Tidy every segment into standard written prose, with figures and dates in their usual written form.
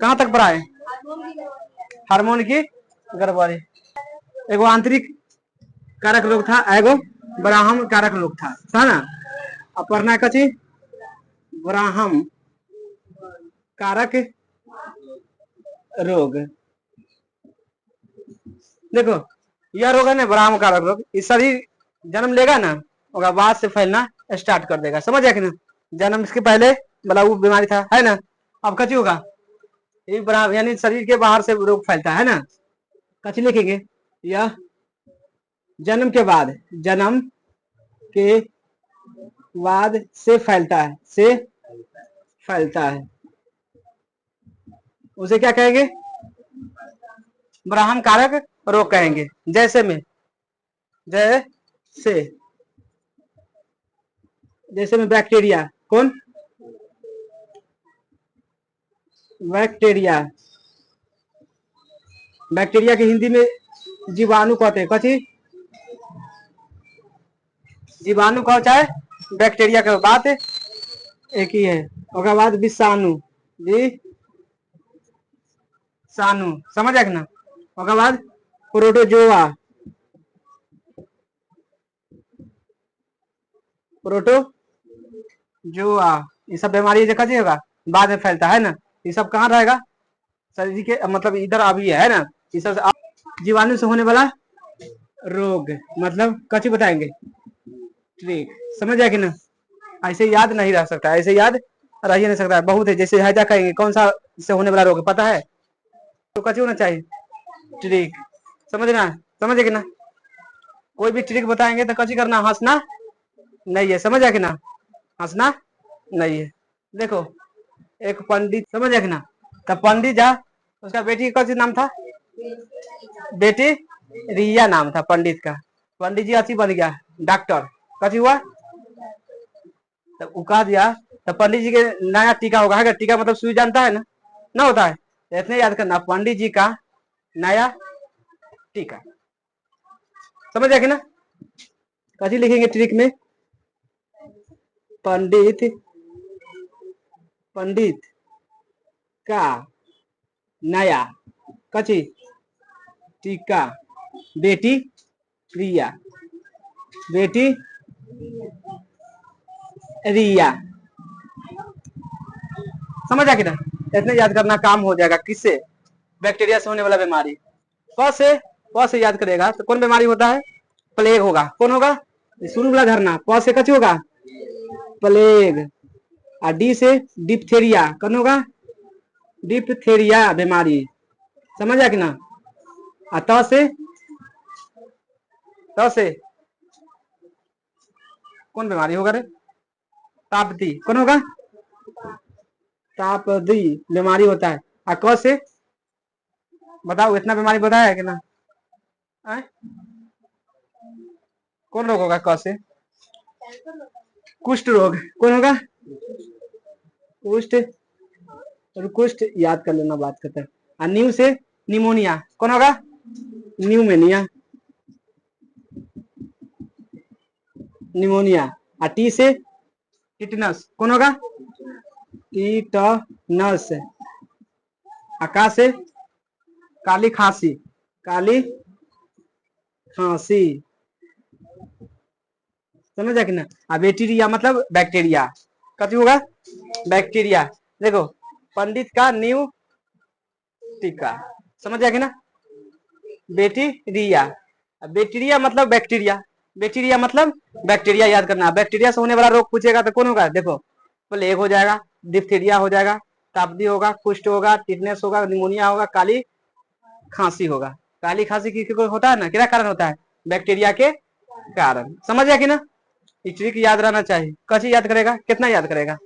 कहाँ तक पढ़ा है? हार्मोन की गड़बड़ी। एगो आंतरिक कारक रोग था, एगो ब्राह्म कारक रोग था ना। अब पढ़ना है कथी? ब्राह्म कारक रोग। देखो यह रोग है ना, ब्राह्म कारक रोग, इस शरीर जन्म लेगा ना, उसके बाद से फैलना स्टार्ट कर देगा। समझ आया कि ना? जन्म इसके पहले मतलब वो बीमारी था, है ना। अब कथी होगा? ये ब्राह्म यानी शरीर के बाहर से रोग फैलता है ना। कथी लिखेंगे? यह जन्म के बाद, जन्म के बाद से फैलता है, से फैलता है, उसे क्या कहेंगे? ब्राह्म कारक रोग कहेंगे। जैसे में, जैसे जैसे में बैक्टीरिया। कौन? बैक्टीरिया। बैक्टीरिया की हिंदी में जीवाणु कहते हैं। कथी? जीवाणु कहो चाहे बैक्टीरिया के बात एक ही है। उसके बाद विषाणु, विषाणु। समझ आए ना? उसके बाद प्रोटोजोआ, प्रोटोजोआ। ये सब बीमारी देखा होगा बाद में फैलता है ना। ये सब कहाँ रहेगा? शरीर के मतलब इधर अभी है ना। ये सब जीवाणु से होने वाला रोग मतलब कथी बताएंगे? ट्रिक। समझ आया कि ना? ऐसे याद नहीं रह सकता, ऐसे याद रह ही नहीं सकता। बहुत है, जैसे हैजा कहेंगे, कौन सा से होने वाला रोग पता है तो कथी होना चाहिए? ट्रिक। समझना? समझे कि ना? कोई भी ट्रिक बताएंगे तो कथी करना? हंसना नहीं है। समझ आया कि ना? हंसना नहीं है। देखो एक पंडित, समझ आया कि ना? तब पंडित जा, उसका बेटी का नाम था, बेटी रिया नाम था पंडित का। पंडित जी अच्छी बन गया डॉक्टर। कथी हुआ? तब वो कह दिया, तब पंडित जी के नया टीका होगा, है? टीका मतलब सुई, जानता है ना? ना होता है? इतने याद करना, पंडित जी का नया टीका। समझ आया कि ना? कथी लिखेंगे ट्रिक में? पंडित, पंडित का नया कथी? टीका। बेटी रिया, बेटी रिया। समझ आया कि ना? इतने याद करना, काम हो जाएगा। किससे? बैक्टीरिया से होने वाला बीमारी। प से याद करेगा तो कौन बीमारी होता है? प्लेग होगा। कौन होगा? शुरू वाला धरना। प से कथी होगा? प्लेग। और डी से डिप्थेरिया। कौन होगा? डिप्थेरिया बीमारी। समझ आया कि ना? और त से कौन बीमारी होगा रे? तापदी। कौन होगा? तापदी बीमारी होता है। और क से बताओ, इतना बीमारी बताया है कि ना? कौन रोग होगा क से? कुष्ठ रोग। कौन होगा? कुष्ठ। कुष्ठ याद कर लेना, बात करते हैं। और न्यू से निमोनिया। कौन होगा? न्यूमेनिया, निमोनिया। और टी से टिटनस। कौन होगा? टिटनस। आकाश से काली खांसी, काली खांसी। समझ आया कि ना? बैक्टीरिया मतलब बैक्टीरिया। कथी होगा? बैक्टीरिया। देखो पंडित का न्यू टीका। समझ आया कि ना? बेटी रिया। बैक्टीरिया मतलब बैक्टीरिया, बैक्टीरिया मतलब बैक्टीरिया। याद करना, बैक्टीरिया से होने वाला रोग पूछेगा तो कौन होगा? देखो प्लेग हो जाएगा, डिप्थीरिया हो जाएगा, तापदी होगा, कुष्ठ होगा, टिटनेस होगा, निमोनिया होगा, काली खांसी होगा। काली खांसी की होता है ना, क्या कारण होता है? बैक्टीरिया के कारण। समझ गया कि ना? ट्रिक याद रहना चाहिए। कैसे याद करेगा? कितना याद करेगा?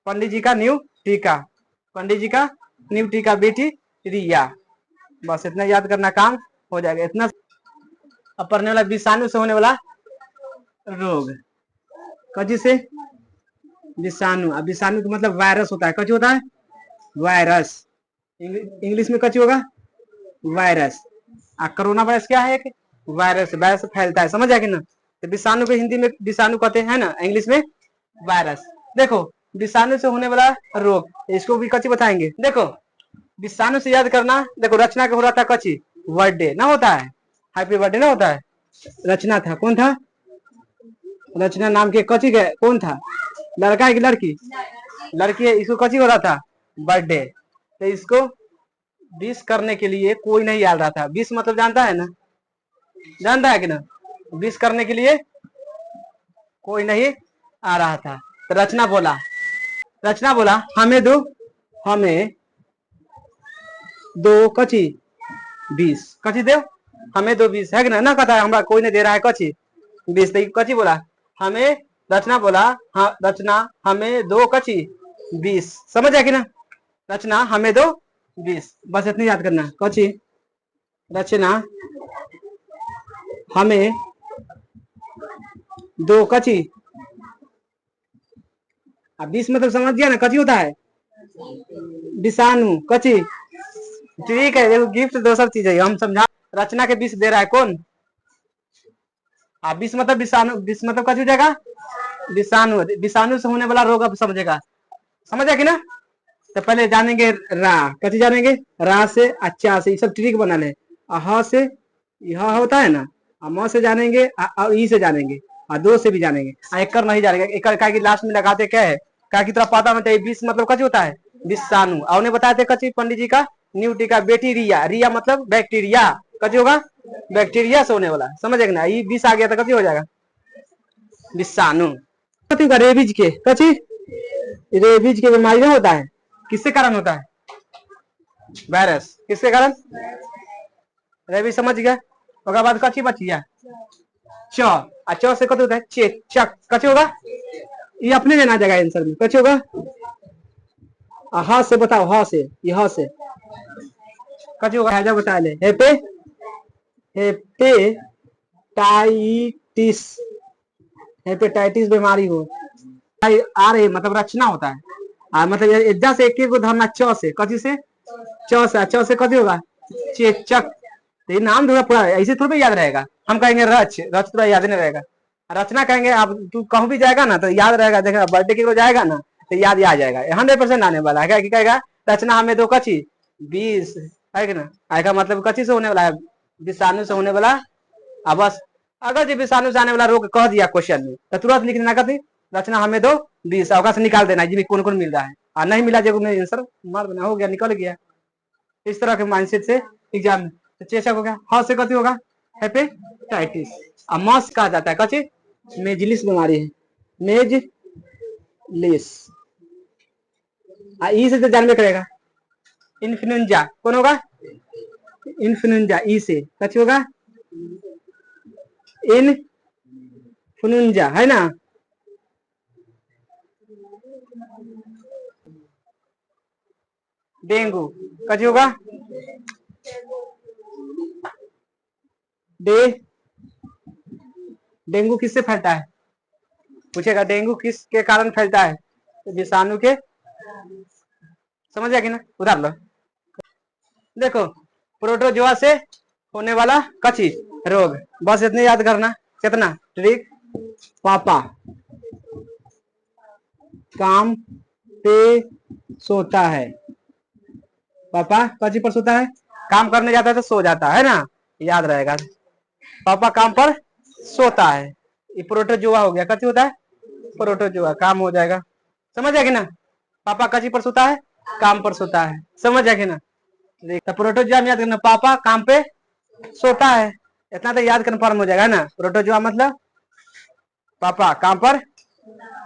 पंडित जी का न्यू टीका, पंडित जी का न्यू टीका, बेटी रिया। बस इतना याद करना, काम हो जाएगा। इतना अब पढ़ने वाला विषाणु से होने वाला रोग। कथी से? विषाणु। अब विषाणु का मतलब वायरस होता है। कथी होता है? वायरस। इंग्लिश में कथी होगा? वायरस। कोरोना वायरस क्या है? एक वायरस। वायरस फैलता है। समझ आया कि ना? तो विषाणु को हिंदी में विषाणु कहते हैं ना, इंग्लिश में वायरस। देखो विषाणु से होने वाला रोग, इसको भी कच्ची बताएंगे। देखो विषाणु से याद करना, देखो रचना का हो रहा था कच्ची बर्थडे ना होता है, हैप्पी बर्थडे ना होता है, रचना था, कौन था, रचना नाम के कच्ची के कौन था, लड़का है कि लड़की, लड़की है, इसको कच्ची हो रहा था बर्थडे, तो इसको विश करने के लिए कोई नहीं आ रहा था। विश मतलब जानता है ना, जानता है कि ना, विश करने के लिए कोई नहीं आ रहा था, तो रचना बोला, रचना बोला हमें दो, हमें दो कच्ची बीस, कच्ची दो हमें दो बीस, है कि ना, कहता है हमारा कोई नहीं दे रहा है कच्ची बीस, तो कच्ची बोला हमें, रचना बोला हाँ, रचना हमें दो कच्ची बीस, समझ आया कि ना, रचना हमें दो बीस, बस इतनी याद करना, कच्ची रचना हमें दो कच्ची, अब 20 मतलब समझ गया ना, कच्ची होता है विषाणु, कच्ची, ठीक है, देखो गिफ्ट दो सब चीज है, हम समझा, रचना के 20 दे रहा है कौन, अब 20 मतलब विषाणु, 20 मतलब कच्ची हो जाएगा विषाणु, विषाणु से होने वाला रोग अब समझेगा, समझ आया कि ना। तो पहले जानेंगे रा, कच्ची जानेंगे, रा से अच्छा से, ये सब ट्रिक बना ले, अह से यह होता है ना, म से जानेंगे, ई से जानेंगे, दो से भी जानेंगे, एक कर नहीं जानेंगे, एक का लास्ट में लगाते क्या है, क्या की तरह पता होता है, 20 मतलब कच्ची होता है विषाणु, और उन्हें बताते कच्ची पंडित जी का न्यू टीका, बेटी रिया, रिया मतलब बैक्टीरिया, कच्ची होगा बैक्टीरिया से होने वाला, समझ ना, ये 20 आ गया तो कच्ची हो जाएगा विषाणु। रेबीज के कच्ची, रेबीज की बीमारी में होता है, किसके कारण होता है, वायरस, किसके कारण, रेबीज, समझ गया। उसके बाद कच्ची बच गया च से कत होता है चेक, चक, कच्ची होगा, ये अपने लेना जाएगा आंसर में, कच्ची होगा, ह से बताओ, ह से, यह से कच्ची होगा, हैजा बता ले, हेपे, हेपेटाइटिस, हेपेटाइटिस बीमारी हो आ रही, मतलब रचना होता है, मतलब एजा से एक को धरना, च से, कच्ची से, च से कच्ची होगा चेचक, तो ये नाम थोड़ा पूरा ऐसे थोड़ा याद रहेगा, हम कहेंगे रच, रच थोड़ा याद नहीं रहेगा, रचना कहेंगे, आप तू कहूं भी जाएगा ना तो याद रहेगा, देखा बर्थडे के जाएगा ना तो याद आ जाएगा, 100% आने वाला है, क्या कहेगा, रचना हमें दो कच्ची 20, है कि ना, आएगा मतलब कच्ची से होने वाला है, विषाणु से होने वाला, अब बस अगर जो विषाणु से आने वाला रोग कह दिया क्वेश्चन में तो तुरंत लिख देना, कथी, रचना हमें दो 20, अवकाश निकाल देना जी कौन कौन मिल रहा है, और नहीं मिला जो आंसर मार देना, हो गया, निकल गया, इस तरह के माइंडसेट से एग्जाम में, तो चेचक हो गया, ह से कथी होगा हेपेटाइटिस, और मस कहा जाता है कच्ची मेजलिस बीमारी है, मेजलिस, ई से तो जानवे करेगा इन्फ्लुएंजा, कौन होगा इन्फ्लुएंजा, ई से कच्ची होगा इन्फ्लुएंजा, है ना, डेंगू कच्ची होगा डे, डेंगू किससे फैलता है, पूछेगा डेंगू किसके कारण फैलता है, विषाणु के, समझ गया कि ना, उधार लो, देखो प्रोटोजोआ से होने वाला कच्ची रोग, बस इतने याद करना, कितना ट्रिक, पापा काम पे सोता है, पापा कच्ची पर सोता है, काम करने जाता है तो सो जाता है ना, याद रहेगा, पापा काम पर सोता है, ये प्रोटोजोआ हो गया, कच्ची होता है प्रोटोजोआ, काम हो जाएगा, समझ आएगी ना, पापा कच्ची पर सोता है, काम पर सोता है, समझ आएगी ना, तो प्रोटोजोआ में याद करना, पापा काम पे सोता है, इतना तो याद कन्फर्म हो जाएगा ना, प्रोटोजोआ मतलब पापा काम पर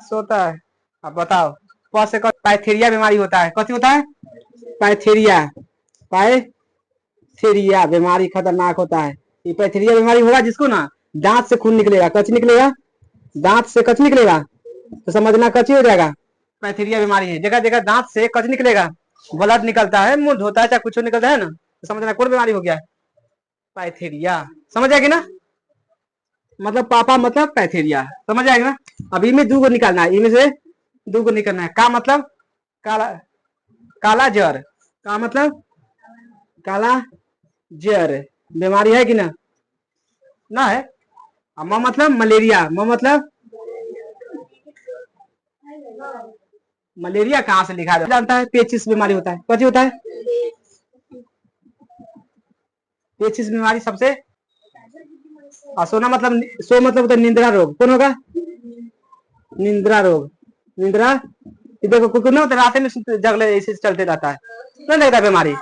सोता है। अब बताओ पाइथेरिया बीमारी होता है, कथी होता है पाइथेरिया, पाइथेरिया बीमारी खतरनाक होता है, ये पाइथेरिया बीमारी होगा जिसको ना दांत से खून निकलेगा, कच्ची निकलेगा, दांत से कच्ची निकलेगा, तो समझना कच्ची हो जाएगा, पाइथेरिया बीमारी है, जगह जगह दांत से कच्ची निकलेगा, ब्लड निकलता है, मुंह धोता है, चाहे कुछ निकलता है ना, तो समझना कौन बीमारी हो गया पाइथेरिया, समझ आएगी ना, मतलब पापा मतलब पैथेरिया, समझ आएगा ना। अब इनमें दो को निकालना है, इनमें से दो को निकालना है, का मतलब काला, काला जर, का मतलब काला जर बीमारी है कि ना है, म मतलब मलेरिया, म मतलब मलेरिया कहाँ से लिखा है जानता है? पेचिस बीमारी होता है। कौन होता है? पेचिस बीमारी सबसे सोना मतलब सो मतलब होता है निंद्रा रोग। कौन होगा? निंद्रा रोग। निंद्रा ये देखो कुछ ना होता रात में जगले ऐसे चलते रहता है, नहीं देखता है बीमारी,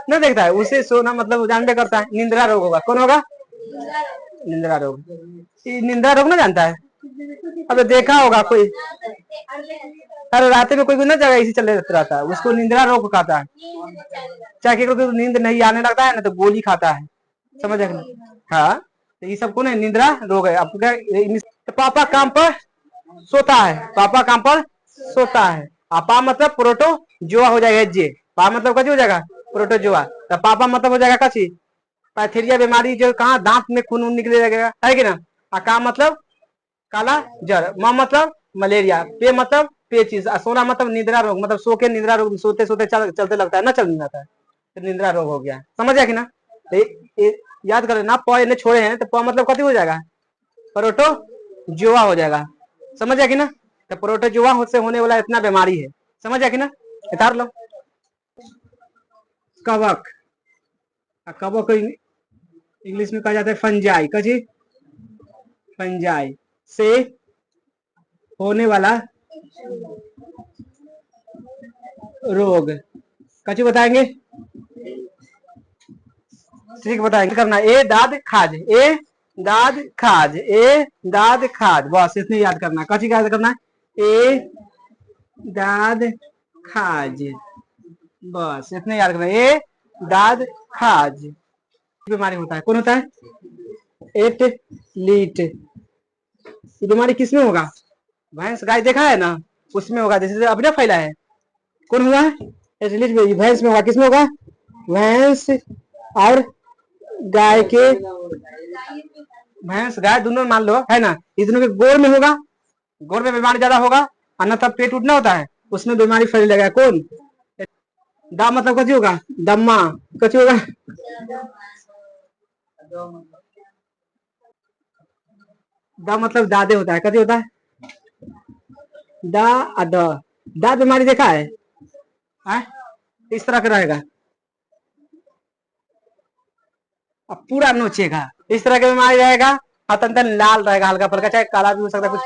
नहीं देखता है उसे सोना मतलब जानबे करता है निंद्रा रोग होगा। कौन होगा? निंद्रा रोग। निंद्रा रोग ना जानता है? अब देखा होगा कोई, अरे रात में कोई ना जगह ऐसी चल रहता है उसको निंद्रा रोग कहता है। चाहे को नींद नहीं आने लगता है ना तो गोली खाता है, समझ गए? हाँ तो ये सब कौन है? निंद्रा रोग है। आपको क्या तो पापा काम पर सोता है, पापा काम पर सोता है। पा मतलब प्रोटो जोआ हो जाएगा। जे पा मतलब कची हो जाएगा? प्रोटो जोआ। तो पापा मतलब हो जाएगा कची? पैथेरिया बीमारी जो कहाँ दांत में खून निकले लगेगा, है कि ना? का मतलब काला जर। म मतलब मलेरिया। पे मतलब पेचिस। सोना मतलब निद्रा रोग, मतलब सो के निद्रा रोग, सोते सोते चलते लगता है ना, चल जाता है तो निद्रा रोग हो गया। समझ गया कि ना? याद कर ना, प ने छोड़े हैं तो प मतलब कथी हो जाएगा? प्रोटो जुआ हो जाएगा। समझ गया कि ना? तो प्रोटो जुआ से होने वाला इतना बीमारी है। समझ गया कि ना? उतार लो। कवक। कवक इंग्लिश में कहा जाता है फंजाई। कजी फंजाई से होने वाला रोग। कछु बताएंगे? ठीक बताएंगे। करना ए दाद खाज, ए दाद खाज, ए दाद खाज, बस इतनी याद करना। कची याद करना है? ए दाद खाज, बस इतने याद करना। ए दाद खाज बीमारी होता है। कौन होता है? एट लीट। ये बीमारी किसमें होगा? भैंस गाय देखा है ना, उसमें होगा जैसे अभी ना फैला है। कौन हुआ? एटलीट में भैंस में होगा। किसमें होगा? भैंस और गाय के, भैंस गाय दोनों मान लो है ना, ये दोनों के गोड़ में होगा। गोड़ में बीमारी ज्यादा होगा, अन्यथा पेट उठना होता है उसमें बीमारी फैल लगेगा। कौन? दा मतलब कची होगा? दम्मा। कची होगा? दा मतलब दादे होता है। कथी होता है? दा अद। दा बीमारी देखा है? इस तरह का रहेगा, अब पूरा नोचेगा, इस तरह की बीमारी रहेगा। तन लाल रहेगा, हल्का फुल्का, चाहे काला भी हो सकता है कुछ।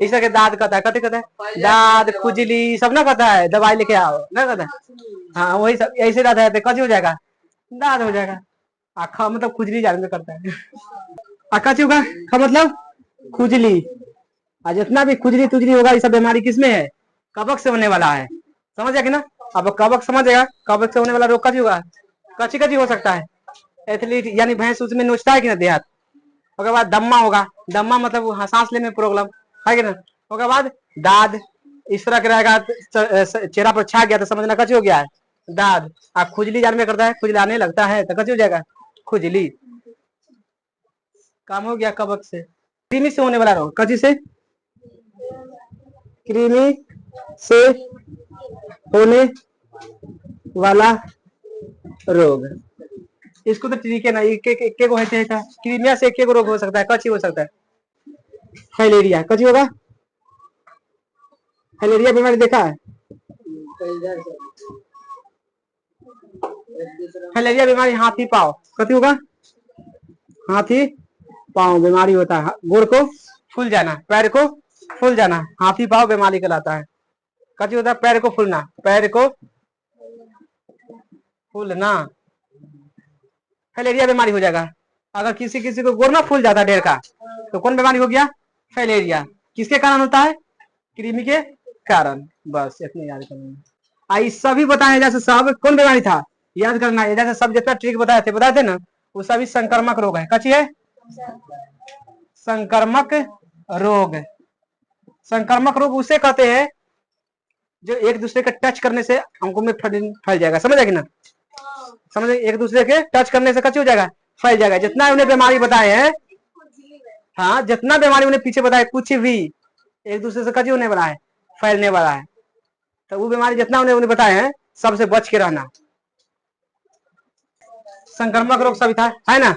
इस तरह के दाद कहता है। कथी कहता है? दाद खुजली सब ना कहता है, दवाई लेके आओ ना कहता है। हाँ वही सब ऐसे दाद है। कची हो जाएगा? दाद हो जाएगा। आखा मतलब खुजली जानबे करता है। कची होगा? खा मतलब खुजली। और जितना भी खुजली तुजली होगा ये सब बीमारी किसमें है? कवक से होने वाला है। समझ गया कि ना? अब कवक समझेगा, कवक से होने वाला रोग कची होगा? कची कची हो सकता है? एथलीट यानी भैंस उसमें नोचता है कि ना देहात। उसके बाद दम्मा होगा। दम्मा मतलब सांस लेने में प्रॉब्लम, है कि ना? उसके बाद दाद इस तरह का रहेगा, चेहरा पर छा गया तो समझना कची हो गया है? दाद। खुजली जानबे करता है, खुजली आने लगता है तो कची हो जाएगा? खुजली। काम हो गया कवक से। कृमि से होने वाला रोग। कची से? कृमि से होने वाला रोग। इसको तो ठीक है ना, एक को है क्रीमिया से एक रोग हो सकता है। कची हो सकता है? फाइलेरिया। कची होगा? फाइलेरिया बीमारी देखा है? फाइलेरिया बीमारी हाथी पाव। कथी होगा? हाथी पाव बीमारी होता है। गोड़ को फूल जाना, पैर को फूल जाना, हाथी पाव बीमारी कहलाता है। कथी होता है? पैर को फूलना, पैर को फूलना फाइलेरिया बीमारी हो जाएगा। अगर किसी किसी को गोड़ ना फूल जाता ढेर का तो कौन बीमारी हो गया? फाइलेरिया। किसके कारण होता है? कृमि के कारण। बस इतने याद करना। आई सभी बताए जैसे सब कौन बीमारी था याद करना है। जैसे सब जितना ट्रिक बताए थे ना वो सभी संक्रमक रोग है। कची है? संक्रमक रोग। संक्रमक रोग उसे कहते हैं जो एक दूसरे के टच करने से अंगों में फैल जाएगा। समझ आएगी ना? समझ, एक दूसरे के टच करने से कच्ची हो जाएगा, फैल जाएगा। जितना उन्हें बीमारी बताए हैं, हाँ जितना बीमारी उन्हें पीछे बताए कुछ भी एक दूसरे से कच्ची होने वाला है, फैलने वाला है। तो वो बीमारी जितना उन्हें बताए हैं सबसे बच के रहना। संक्रमक रोग सभी था, है ना?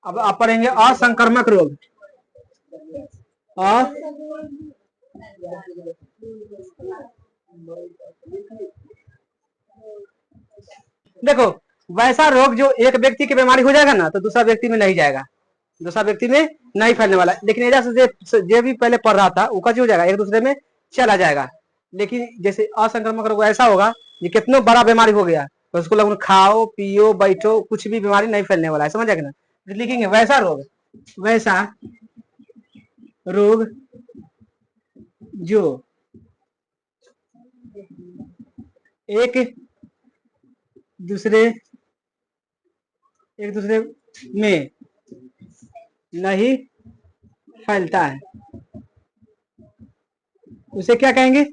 अब आप पढ़ेंगे असंक्रमक रोग। देखो, वैसा रोग जो एक व्यक्ति की बीमारी हो जाएगा ना तो दूसरा व्यक्ति में नहीं जाएगा, दूसरा व्यक्ति में नहीं फैलने वाला। लेकिन एजा से जो भी पहले पढ़ रहा था वो का हो जाएगा, एक दूसरे में चला जाएगा। लेकिन जैसे असंक्रामक रोग ऐसा होगा कि कितना बड़ा बीमारी हो गया तो उसको लोग खाओ पियो बैठो कुछ भी बीमारी नहीं फैलने वाला है, समझ आएगा ना। लिखेंगे वैसा रोग, वैसा रोग जो एक दूसरे में नहीं फैलता है उसे क्या कहेंगे,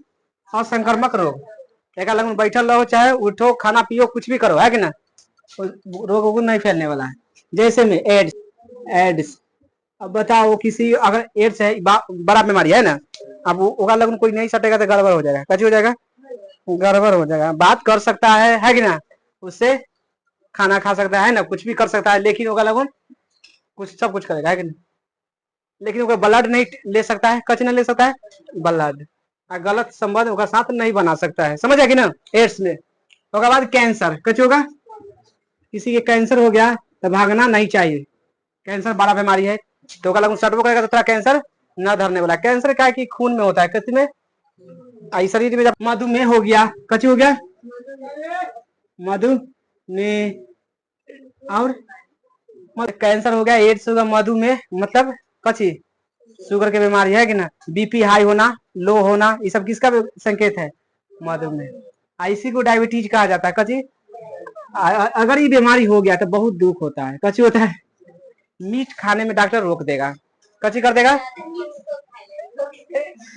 असंक्रामक रोग। एक अलग में बैठल रहो चाहे उठो खाना पियो कुछ भी करो, है कि ना, रोग नहीं फैलने वाला है। जैसे में एड्स, एड्स अब बताओ किसी अगर एड्स है बड़ा बीमारी है ना, अब वो लगन कोई नहीं सटेगा तो गड़बड़ हो जाएगा, कैसे हो जाएगा, गड़बड़ हो जाएगा। बात कर सकता है कि ना, उससे खाना खा सकता है ना, कुछ भी कर सकता है, लेकिन होगा लगन कुछ सब कुछ करेगा, है कि ना। लेकिन वो ब्लड नहीं ले सकता है, कच नहीं ले सकता है ब्लड, गलत संबंध होगा साथ नहीं बना सकता है, समझ कि ना। एड्स में उसके बाद कैंसर, कुछ होगा किसी के कैंसर हो गया तो भागना नहीं चाहिए, कैंसर बड़ा बीमारी है तो लगन सटबो करेगा तो तेरा कैंसर न धरने वाला। कैंसर क्या है कि खून में होता है, किसी में शरीर में। जब मधुमेह हो गया, कच हो गया मधुमेह, और कैंसर हो गया, एड्स होगा, मधुमेह मतलब कची शुगर की बीमारी है कि ना, बीपी हाई होना लो होना, ये सब किसका संकेत है, मधुमेह। इसी को डायबिटीज कहा जाता है। कची अगर ये बीमारी हो गया तो बहुत दुख होता है, कची होता है, मीट खाने में डॉक्टर रोक देगा, कची कर देगा,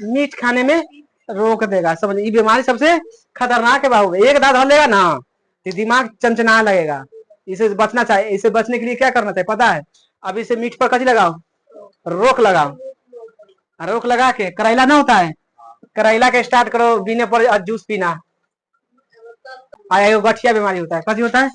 मीट खाने में रोक देगा, समझ। ये बीमारी सबसे खतरनाक है बाबू, एक दांत हल लेगा ना तो दिमाग चमचना लगेगा, इसे बचना चाहिए। इसे बचने के लिए क्या करना चाहिए पता है, अब इसे मीट पर कची लगाओ, रोक लगाओ, रोक लगा के करेला ना होता है, करेला के स्टार्ट करो पीने पर जूस पीना। गठिया बीमारी होता है, कभी होता है